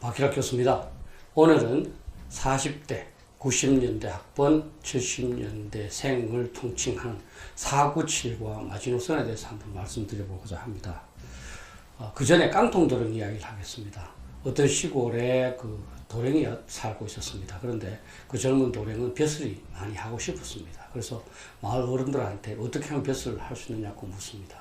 박희락 교수입니다. 오늘은 40대, 90년대 학번, 70년대 생을 통칭하는 497과 마지노선에 대해서 한번 말씀드려보고자 합니다. 그 전에 깡통도령 이야기를 하겠습니다. 어떤 시골에 그 도령이 살고 있었습니다. 그런데 그 젊은 도령은 벼슬이 많이 하고 싶었습니다. 그래서 마을 어른들한테 어떻게 하면 벼슬을 할 수 있느냐고 묻습니다.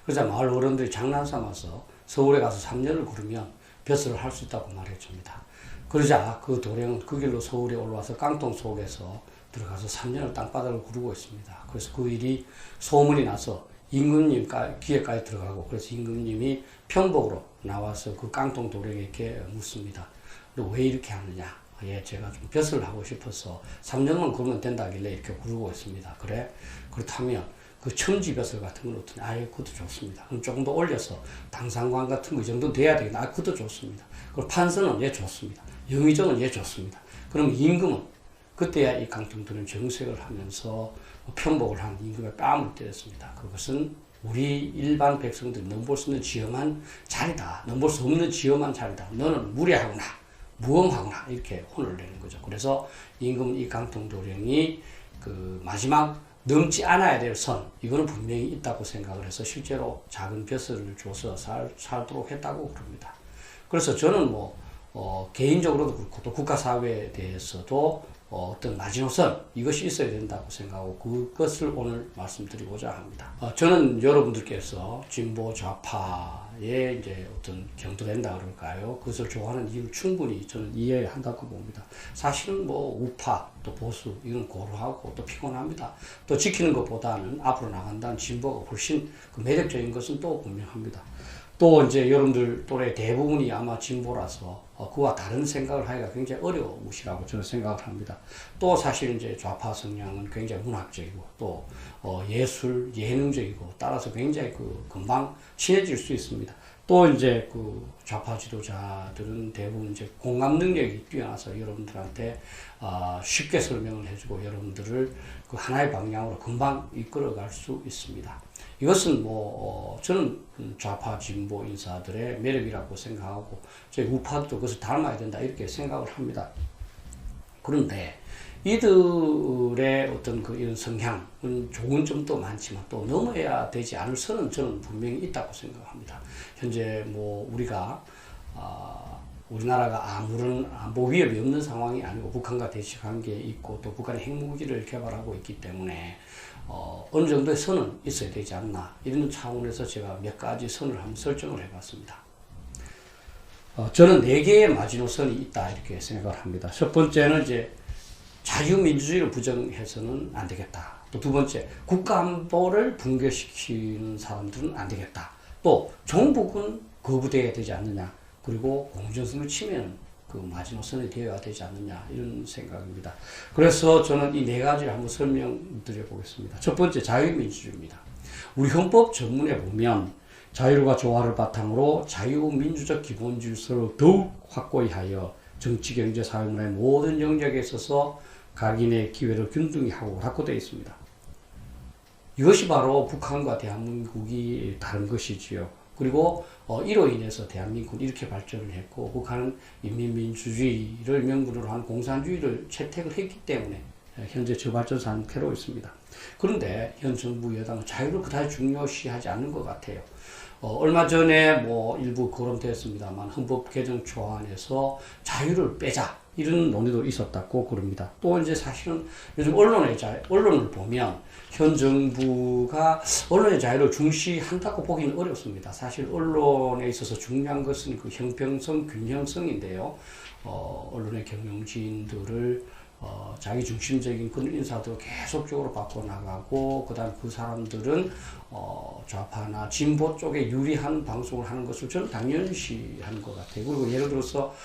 그러자 마을 어른들이 장난 삼아서 서울에 가서 3년을 구르면 벼슬을 할 수 있다고 말해줍니다. 그러자 그 도령은 그 길로 서울에 올라와서 깡통 속에서 들어가서 3년을 땅바닥을 구르고 있습니다. 그래서 그 일이 소문이 나서 임금님 귀에까지 들어가고, 그래서 임금님이 편복으로 나와서 그 깡통 도령에게 묻습니다. 너 왜 이렇게 하느냐? 예, 제가 좀 벼슬을 하고 싶어서 3년만 구르면 된다길래 이렇게 구르고 있습니다. 그래? 그렇다면 그 첨지벼슬 같은 건 어떠냐? 아예 그것도 좋습니다. 그럼 조금 더 올려서 당상관 같은 거 이 정도 돼야 되겠다. 그것도 좋습니다. 그리고 판서는 예 좋습니다. 영의정은 예 좋습니다. 그럼 임금은 그때야 이 깡통도령 정색을 하면서 편복을 한 임금의 뺨을 때렸습니다. 그것은 우리 일반 백성들이 넘볼 수 있는 지엄한 자리다. 넘볼 수 없는 지엄한 자리다. 너는 무례하구나, 무엄하구나, 이렇게 혼을 내는 거죠. 그래서 임금 이 깡통도령이 그 마지막 넘지 않아야 될 선, 이거는 분명히 있다고 생각을 해서 실제로 작은 벼슬을 줘서 살도록 했다고 그럽니다. 그래서 저는 개인적으로도 그렇고 또 국가사회에 대해서도 어떤 마지노선, 이것이 있어야 된다고 생각하고 그것을 오늘 말씀드리고자 합니다. 저는 여러분들께서 진보 좌파의 이제 어떤 경도된다 그럴까요? 그것을 좋아하는 이유를 충분히 저는 이해한다고 봅니다. 사실은 우파 또 보수 이건 고루하고 또 피곤합니다. 또 지키는 것보다는 앞으로 나간다는 진보가 훨씬 그 매력적인 것은 또 분명합니다. 또 이제 여러분들 또래 대부분이 아마 진보라서 그와 다른 생각을 하기가 굉장히 어려우시라고 저는 생각을 합니다. 또 사실 이제 좌파 성향은 굉장히 문학적이고 또 예술, 예능적이고 따라서 굉장히 금방 친해질 수 있습니다. 또 이제 그 좌파 지도자들은 대부분 이제 공감 능력이 뛰어나서 여러분들한테 쉽게 설명을 해주고 여러분들을 그 하나의 방향으로 금방 이끌어갈 수 있습니다. 이것은 저는 좌파 진보 인사들의 매력이라고 생각하고 저희 우파도 그것을 닮아야 된다 이렇게 생각을 합니다. 그런데 이들의 어떤 이런 성향은 좋은 점도 많지만 또 넘어야 되지 않을 선은 저는 분명히 있다고 생각합니다. 현재 우리나라가 아무런 안보 위협이 없는 상황이 아니고 북한과 대치 관계에 있고 또 북한이 핵무기를 개발하고 있기 때문에 어느 정도의 선은 있어야 되지 않나, 이런 차원에서 제가 몇 가지 선을 한번 설정을 해봤습니다. 저는 4개의 마지노선이 있다 이렇게 생각을 합니다. 첫 번째는 이제 자유민주주의를 부정해서는 안 되겠다. 또 두 번째, 국가안보를 붕괴시키는 사람들은 안 되겠다. 또 종북은 거부돼야 되지 않느냐. 그리고 공정성을 침해는 그 마지노선이 되어야 되지 않느냐, 이런 생각입니다. 그래서 저는 이 4가지를 한번 설명드려 보겠습니다. 첫 번째, 자유민주주의입니다. 우리 헌법 전문에 보면 자유와 조화를 바탕으로 자유민주적 기본 질서를 더욱 확고히 하여 정치, 경제, 사회, 문화의 모든 영역에 있어서 각인의 기회를 균등히 하고 라고 되어 있습니다. 이것이 바로 북한과 대한민국이 다른 것이지요. 그리고 이로 인해서 대한민국은 이렇게 발전을 했고 북한은 인민민주주의를 명분으로 한 공산주의를 채택을 했기 때문에 현재 저발전 상태로 있습니다. 그런데 현 정부 여당은 자유를 그다지 중요시하지 않는 것 같아요. 얼마 전에 일부 거론되었습니다만 헌법 개정 초안에서 자유를 빼자, 이런 논의도 있었다고 그럽니다. 또 이제 사실은 요즘 언론을 보면 현 정부가 언론의 자유를 중시한다고 보기는 어렵습니다. 사실 언론에 있어서 중요한 것은 그 형평성, 균형성인데요. 언론의 경영진들을 자기 중심적인 그런 인사들을 계속적으로 바꿔나가고, 그 다음 그 사람들은 좌파나 진보 쪽에 유리한 방송을 하는 것을 저는 당연시하는 것 같아요. 그리고 예를 들어서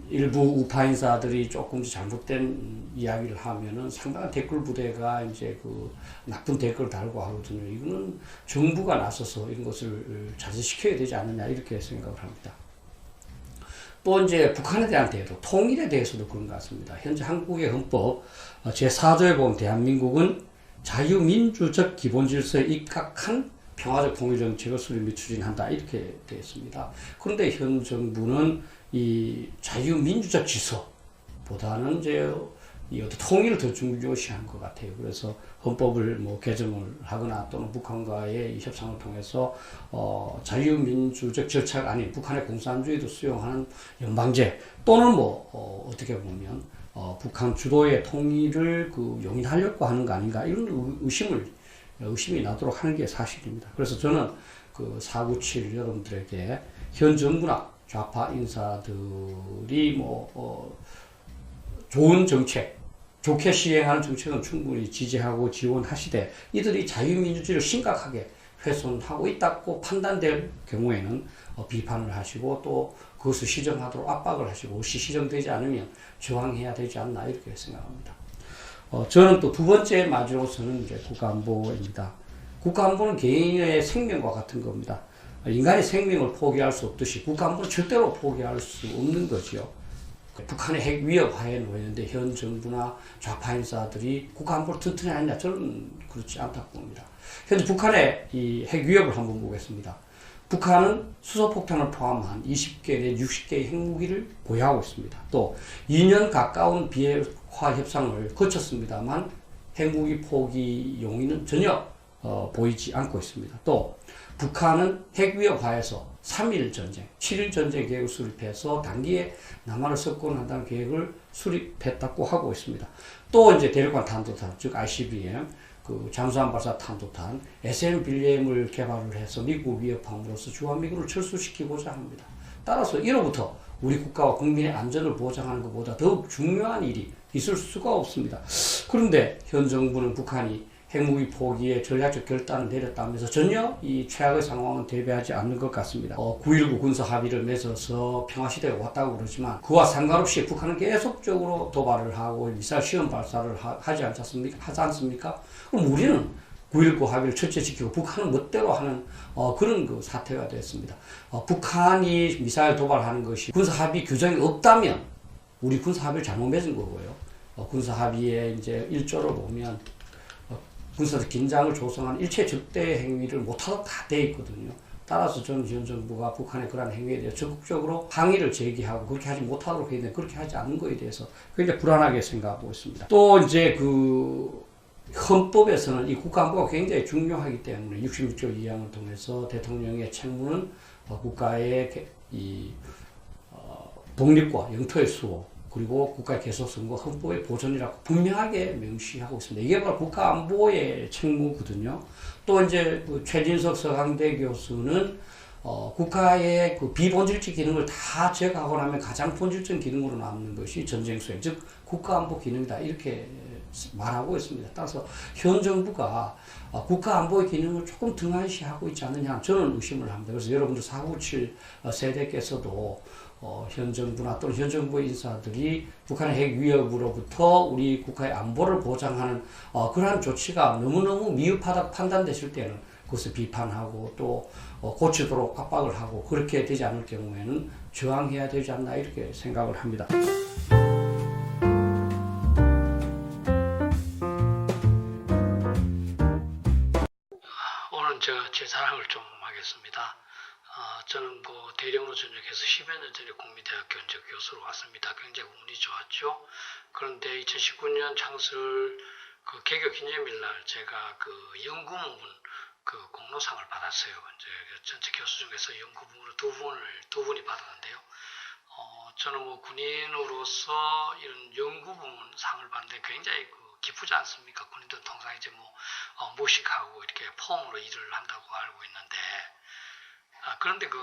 일부 우파 인사들이 조금 잘못된 이야기를 하면은 상당한 댓글 부대가 이제 그 나쁜 댓글을 달고 하거든요. 이거는 정부가 나서서 이런 것을 자제시켜야 되지 않느냐, 이렇게 생각을 합니다. 또 이제 북한에 대한 태도, 통일에 대해서도 그런 것 같습니다. 현재 한국의 헌법 제4조에 보면 대한민국은 자유민주적 기본질서에 입각한 평화적 통일 정책을 수립 및 추진한다 이렇게 되어 있습니다. 그런데 현 정부는 이 자유민주적 지서보다는 이제 이 어떤 통일을 더 중요시한 것 같아요. 그래서 헌법을 뭐 개정을 하거나 또는 북한과의 협상을 통해서 자유민주적 절차가 아닌 북한의 공산주의도 수용하는 연방제 또는 뭐 어떻게 보면 북한 주도의 통일을 그 용인하려고 하는 거 아닌가 이런 의심이 나도록 하는 게 사실입니다. 그래서 저는 그 497 여러분들에게 현 정부나 좌파 인사들이 좋은 정책, 좋게 시행하는 정책은 충분히 지지하고 지원하시되 이들이 자유민주주의를 심각하게 훼손하고 있다고 판단될 경우에는 비판을 하시고 또 그것을 시정하도록 압박을 하시고 혹시 시정되지 않으면 저항해야 되지 않나 이렇게 생각합니다. 저는 또 두 번째 마지노선은 이제 국가안보입니다. 국가안보는 개인의 생명과 같은 겁니다. 인간의 생명을 포기할 수 없듯이 국가안보는 절대로 포기할 수 없는 거지요. 북한의 핵 위협 하에 놓였는데 현 정부나 좌파 인사들이 국가안보를 튼튼히 하느냐 저는 그렇지 않다고 봅니다. 현재 북한의 이 핵 위협을 한번 보겠습니다. 북한은 수소폭탄을 포함한 20개 내 60개의 핵무기를 보유하고 있습니다. 또 2년 가까운 비핵화 협상을 거쳤습니다만 핵무기 포기 용의는 전혀 보이지 않고 있습니다. 또 북한은 핵위협하에서 3.1 전쟁, 7.1 전쟁 계획을 수립해서 단기에 남한을 석권한다는 계획을 수립했다고 하고 있습니다. 또 이제 대륙간 탄도탄, 즉 ICBM, 그 잠수함 발사 탄도탄, SLBM을 개발을 해서 미국 위협함으로써 주한미군을 철수시키고자 합니다. 따라서 이로부터 우리 국가와 국민의 안전을 보장하는 것보다 더욱 중요한 일이 있을 수가 없습니다. 그런데 현 정부는 북한이 핵무기 포기에 전략적 결단을 내렸다면서 전혀 이 최악의 상황은 대비하지 않는 것 같습니다. 9.19 군사 합의를 맺어서 평화시대가 왔다고 그러지만 그와 상관없이 북한은 계속적으로 도발을 하고 미사일 시험 발사를 하지 않습니까? 그럼 우리는 9.19 합의를 철저히 지키고 북한은 멋대로 하는 그런 그 사태가 됐습니다. 북한이 미사일 도발하는 것이 군사 합의 규정이 없다면 우리 군사 합의를 잘못 맺은 거고요. 군사 합의의 이제 1조를 보면 군사적 긴장을 조성한 일체 적대 행위를 못하도록 다 돼 있거든요. 따라서 저는 현 정부가 북한의 그러한 행위에 대해 적극적으로 항의를 제기하고 그렇게 하지 못하도록 해야 되는데 그렇게 하지 않는 것에 대해서 굉장히 불안하게 생각하고 있습니다. 또 이제 그 헌법에서는 이 국가안보가 굉장히 중요하기 때문에 66조 2항을 통해서 대통령의 책무는 국가의 독립과 영토의 수호 그리고 국가의 계속성과 헌법의 보존이라고 분명하게 명시하고 있습니다. 이게 바로 국가안보의 책무거든요. 또 이제 그 최진석 서강대 교수는 국가의 그 비본질적 기능을 다 제거하고 나면 가장 본질적 기능으로 남는 것이 전쟁 수행, 즉 국가안보 기능이다 이렇게 말하고 있습니다. 따라서 현 정부가 국가안보의 기능을 조금 등한시하고 있지 않느냐 저는 의심을 합니다. 그래서 여러분들 497 세대께서도 현 정부나 또는 현 정부의 인사들이 북한의 핵 위협으로부터 우리 국가의 안보를 보장하는 그러한 조치가 너무너무 미흡하다고 판단되실 때는 그것을 비판하고 또 고치도록 압박을 하고 그렇게 되지 않을 경우에는 저항해야 되지 않나 이렇게 생각을 합니다. 오늘 제 자랑을 좀 하겠습니다. 저는 그 대령으로 전역해서 10여 년 전에 국민대학교 이제 교수로 왔습니다. 굉장히 운이 좋았죠. 그런데 2019년 창설 그 개교 기념일 날 제가 그 연구 부문 그 공로상을 받았어요. 이제 전체 교수 중에서 연구 부문으로 두 분이 받았는데요. 저는 뭐 군인으로서 이런 연구 부문 상을 받는데 굉장히 기쁘지 않습니까? 군인들은 통상 이제 모식하고 이렇게 폼으로 일을 한다고 알고 있는데. 그런데 그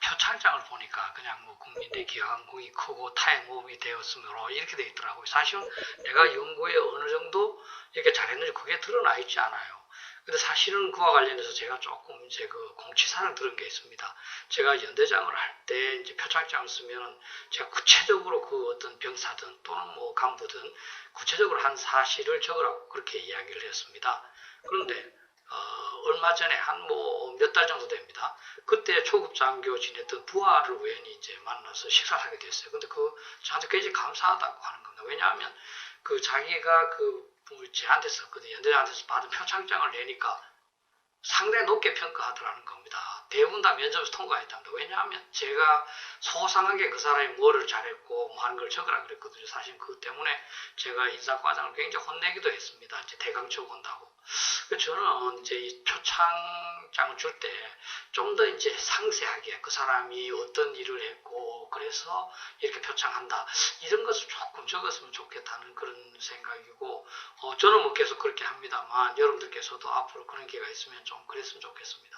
표창장을 보니까 그냥 국민대 기하공이 크고 타행 모험이 되었으므로 이렇게 돼 있더라고요. 사실은 내가 연구에 어느 정도 이렇게 잘했는지 그게 드러나 있지 않아요. 근데 사실은 그와 관련해서 제가 조금 이제 그 공치사를 들은 게 있습니다. 제가 연대장을 할 때 이제 표창장을 쓰면 제가 구체적으로 그 어떤 병사든 또는 간부든 구체적으로 한 사실을 적으라고 그렇게 이야기를 했습니다. 그런데 얼마 전에 한 몇 달 정도 됩니다. 그때 초급 장교 지냈던 부하를 우연히 이제 만나서 식사를 하게 됐어요. 근데 저한테 굉장히 감사하다고 하는 겁니다. 왜냐하면 자기가 저한테서 연대장한테서 받은 표창장을 내니까 상당히 높게 평가하더라는 겁니다. 대부분 다 면접에서 통과했답니다. 왜냐하면 제가 소상하게 그 사람이 뭐를 잘했고 뭐 하는 걸 적으라 그랬거든요. 사실 그것 때문에 제가 인사과장을 굉장히 혼내기도 했습니다. 이제 대강 적어온다고. 저는 이제 이 표창장을 줄 때 좀 더 이제 상세하게 그 사람이 어떤 일을 했고 그래서 이렇게 표창한다 이런 것을 조금 적었으면 좋겠다는 그런 생각이고 저는 뭐 계속 그렇게 합니다만 여러분들께서도 앞으로 그런 기회가 있으면 좀 그랬으면 좋겠습니다.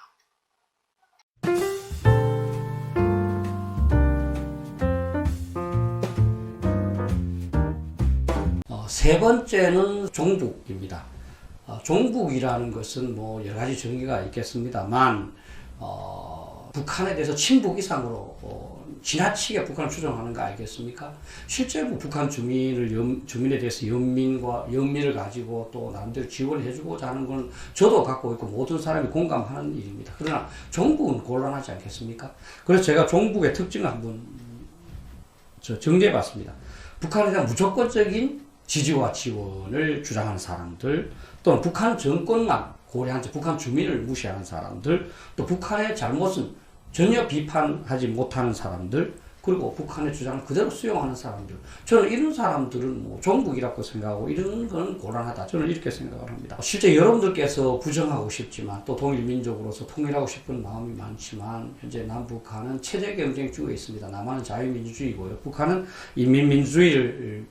세 번째는 종북입니다. 종북이라는 것은 뭐 여러 가지 정의가 있겠습니다만 북한에 대해서 친북 이상으로 지나치게 북한을 추종하는 거 아니겠습니까? 실제로 북한 주민에 대해서 연민을 가지고 또 나름대로 지원을 해주고자 하는 건 저도 갖고 있고 모든 사람이 공감하는 일입니다. 그러나 종북은 곤란하지 않겠습니까? 그래서 제가 종북의 특징을 한번 정리해 봤습니다. 북한에 대한 무조건적인 지지와 지원을 주장하는 사람들, 또는 북한 정권만 고려한 채 북한 주민을 무시하는 사람들, 또 북한의 잘못은 전혀 비판하지 못하는 사람들, 그리고 북한의 주장을 그대로 수용하는 사람들. 저는 이런 사람들은 뭐 종북이라고 생각하고 이런 건 곤란하다. 저는 이렇게 생각을 합니다. 실제 여러분들께서 부정하고 싶지만 또 통일민족으로서 통일하고 싶은 마음이 많지만 현재 남북한은 체제 경쟁 중에 있습니다. 남한은 자유민주주의고요. 북한은 인민민주주의를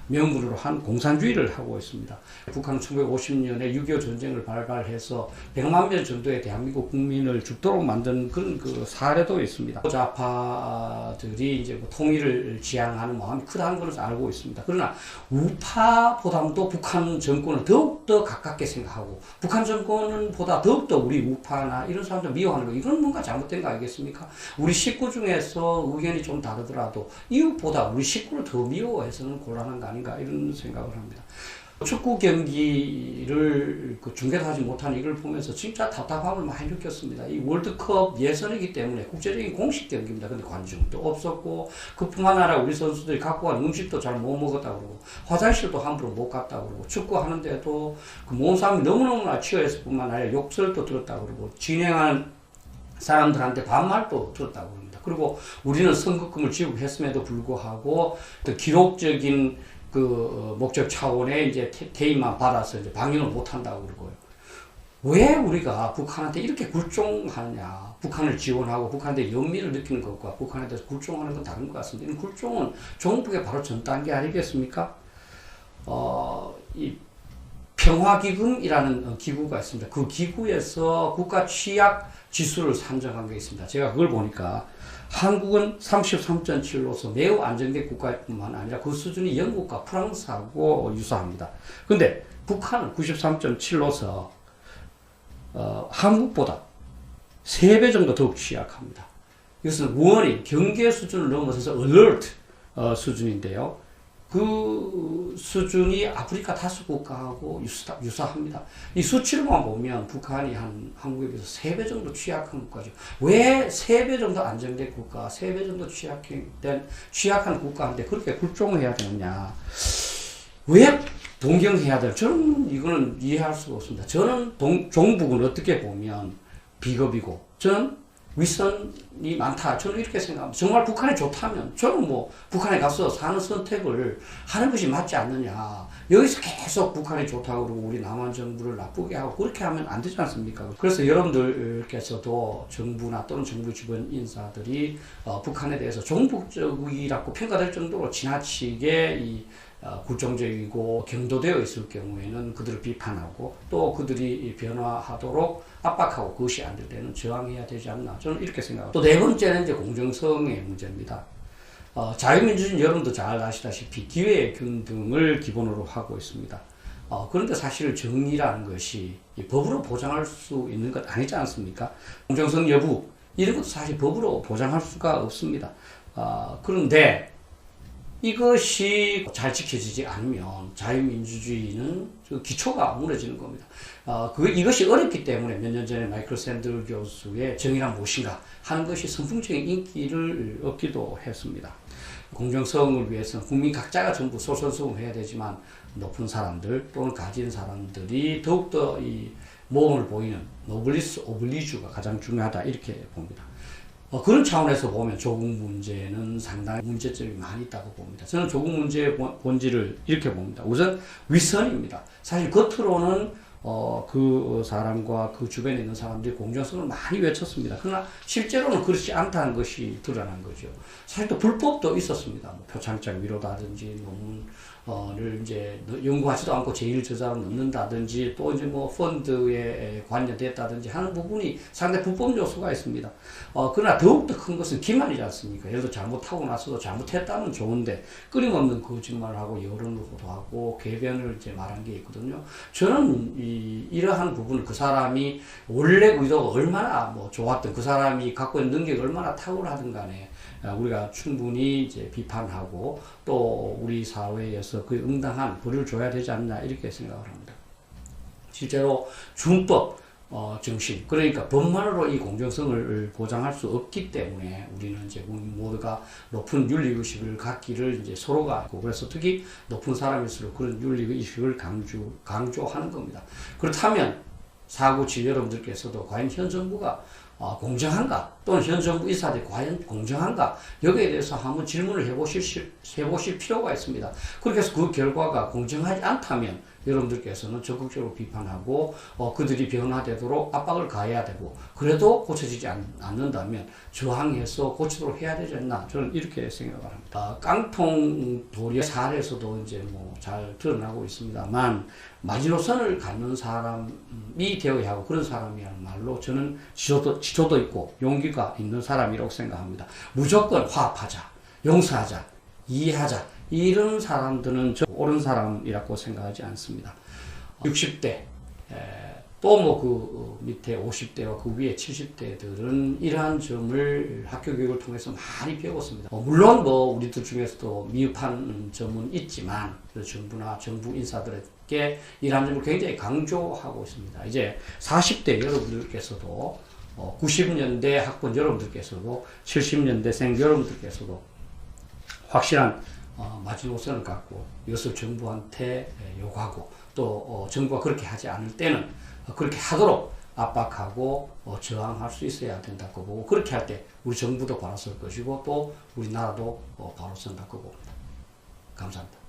명분으로 한 공산주의를 하고 있습니다. 북한은 1950년에 6.25 전쟁을 발발해서 100만 명 정도의 대한민국 국민을 죽도록 만든 그런 사례도 있습니다. 좌파들이 이제 통일을 지향하는 마음이 크다는 것을 알고 있습니다. 그러나 우파보다도 북한 정권을 더욱더 가깝게 생각하고 북한 정권보다 더욱더 우리 우파나 이런 사람들 미워하는 거, 이건 뭔가 잘못된 거 아니겠습니까? 우리 식구 중에서 의견이 좀 다르더라도 이웃보다 우리 식구를 더 미워해서는 곤란한 거 아닌가 이런 생각을 합니다. 축구 경기를 중계도 하지 못하는 이걸 보면서 진짜 답답함을 많이 느꼈습니다. 이 월드컵 예선이기 때문에 국제적인 공식 경기입니다. 근데 관중도 없었고 그뿐만 아니라 우리 선수들이 갖고 간 음식도 잘 못 먹었다고 그러고 화장실도 함부로 못 갔다고 그러고 축구하는데도 그 몸싸움이 너무너무나 치열했을 뿐만 아니라 욕설도 들었다고 그러고 진행하는 사람들한테 반말도 들었다고 합니다. 그리고 우리는 선급금을 지급했음에도 불구하고 또 기록적인 목적 차원의 이제 대입만 받아서 이제 방영을 못 한다고 그러고요. 왜 우리가 북한한테 이렇게 굴종하느냐. 북한을 지원하고 북한한테 연민을 느끼는 것과 북한에 대해서 굴종하는 건 다른 것 같습니다. 이 굴종은 종북의 바로 전 단계 아니겠습니까? 이 평화기금이라는 기구가 있습니다. 그 기구에서 국가 취약 지수를 산정한 게 있습니다. 제가 그걸 보니까 한국은 33.7로서 매우 안정된 국가뿐만 아니라 그 수준이 영국과 프랑스하고 유사합니다. 근데 북한은 93.7로서 한국보다 3배 정도 더욱 취약합니다. 이것은 원인, 경계 수준을 넘어서서 alert 수준인데요. 그 수준이 아프리카 다수 국가하고 유사합니다. 이 수치로만 보면 북한이 한국에 비해서 3배 정도 취약한 국가죠. 왜 3배 정도 안정된 국가, 3배 정도 취약한 국가인데 그렇게 굴종해야 되느냐. 왜 동경해야 돼요? 저는 이거는 이해할 수가 없습니다. 저는 종북은 어떻게 보면 비겁이고, 저는 윗선이 많다. 저는 이렇게 생각합니다. 정말 북한이 좋다면 저는 뭐 북한에 가서 사는 선택을 하는 것이 맞지 않느냐. 여기서 계속 북한이 좋다고 그러고 우리 남한 정부를 나쁘게 하고 그렇게 하면 안 되지 않습니까? 그래서 여러분들께서도 정부나 또는 정부 주변 인사들이 북한에 대해서 종북적이라고 평가될 정도로 지나치게 굴종적이고 경도되어 있을 경우에는 그들을 비판하고 또 그들이 변화하도록 압박하고 그것이 안 될 때는 저항해야 되지 않나. 저는 이렇게 생각합니다. 또 네 번째는 이제 공정성의 문제입니다. 자유민주주의는 여러분도 잘 아시다시피 기회균등을 기본으로 하고 있습니다. 그런데 사실 정의라는 것이 법으로 보장할 수 있는 것 아니지 않습니까? 공정성 여부 이런 것도 사실 법으로 보장할 수가 없습니다. 그런데 이것이 잘 지켜지지 않으면 자유민주주의는 기초가 무너지는 겁니다. 이것이 어렵기 때문에 몇 년 전에 마이클 샌들 교수의 정의란 무엇인가 하는 것이 선풍적인 인기를 얻기도 했습니다. 공정성을 위해서는 국민 각자가 전부 솔선수범해야 되지만 높은 사람들 또는 가진 사람들이 더욱더 모험을 보이는 노블리스 오블리주가 가장 중요하다 이렇게 봅니다. 그런 차원에서 보면 조국 문제는 상당히 문제점이 많이 있다고 봅니다. 저는 조국 문제의 본질을 이렇게 봅니다. 우선 위선입니다. 사실 겉으로는 그 사람과 그 주변에 있는 사람들이 공정성을 많이 외쳤습니다. 그러나 실제로는 그렇지 않다는 것이 드러난 거죠. 사실 또 불법도 있었습니다. 뭐 표창장 위로다든지 논문을 이제 연구하지도 않고 제1저자로 넣는다든지 또 이제 뭐 펀드에 관여됐다든지 하는 부분이 상당히 불법 요소가 있습니다. 그러나 더욱더 큰 것은 기만이지 않습니까? 예를 들어 잘못하고 나서도 잘못했다면 좋은데 끊임없는 거짓말을 하고 여론을 호도하고 궤변을 이제 말한 게 있거든요. 저는 이러한 부분을 그 사람이 원래 의도가 얼마나 뭐 좋았든 그 사람이 갖고 있는 능력이 얼마나 탁월하든 간에 우리가 충분히 이제 비판하고 또 우리 사회에서 그 응당한 벌을 줘야 되지 않나 이렇게 생각을 합니다. 실제로 준법 정신, 그러니까 법만으로 이 공정성을 보장할 수 없기 때문에 우리는 이제 모두가 높은 윤리의식을 갖기를 이제 서로가 하고, 그래서 특히 높은 사람일수록 그런 윤리의식을 강조하는 겁니다. 그렇다면 497 여러분들께서도 과연 현 정부가 공정한가? 또는 현 정부 인사들이 과연 공정한가? 여기에 대해서 한번 질문을 해보실 필요가 있습니다. 그렇게 해서 그 결과가 공정하지 않다면 여러분들께서는 적극적으로 비판하고 그들이 변화되도록 압박을 가해야 되고, 그래도 고쳐지지 않는다면 저항해서 고치도록 해야 되지 않나, 저는 이렇게 생각을 합니다. 깡통 도리의 사례에서도 이제 뭐 잘 드러나고 있습니다만, 마지노선을 갖는 사람이 되어야 하고 그런 사람이라는 말로 저는 지조도 있고 용기가 있는 사람이라고 생각합니다. 무조건 화합하자, 용서하자, 이해하자, 이런 사람들은 저 옳은 사람이라고 생각하지 않습니다. 60대, 또 뭐 그 밑에 50대와 그 위에 70대들은 이러한 점을 학교 교육을 통해서 많이 배웠습니다. 물론 뭐 우리들 중에서도 미흡한 점은 있지만 정부나 정부 인사들에게 이러한 점을 굉장히 강조하고 있습니다. 이제 40대 여러분들께서도 90년대 학번 여러분들께서도 70년대생 여러분들께서도 확실한 마지노선을 갖고 이것을 정부한테 요구하고 또 정부가 그렇게 하지 않을 때는 그렇게 하도록 압박하고 저항할 수 있어야 된다고 보고, 그렇게 할 때 우리 정부도 바로 설 것이고 또 우리나라도 바로 선다고 봅니다. 감사합니다.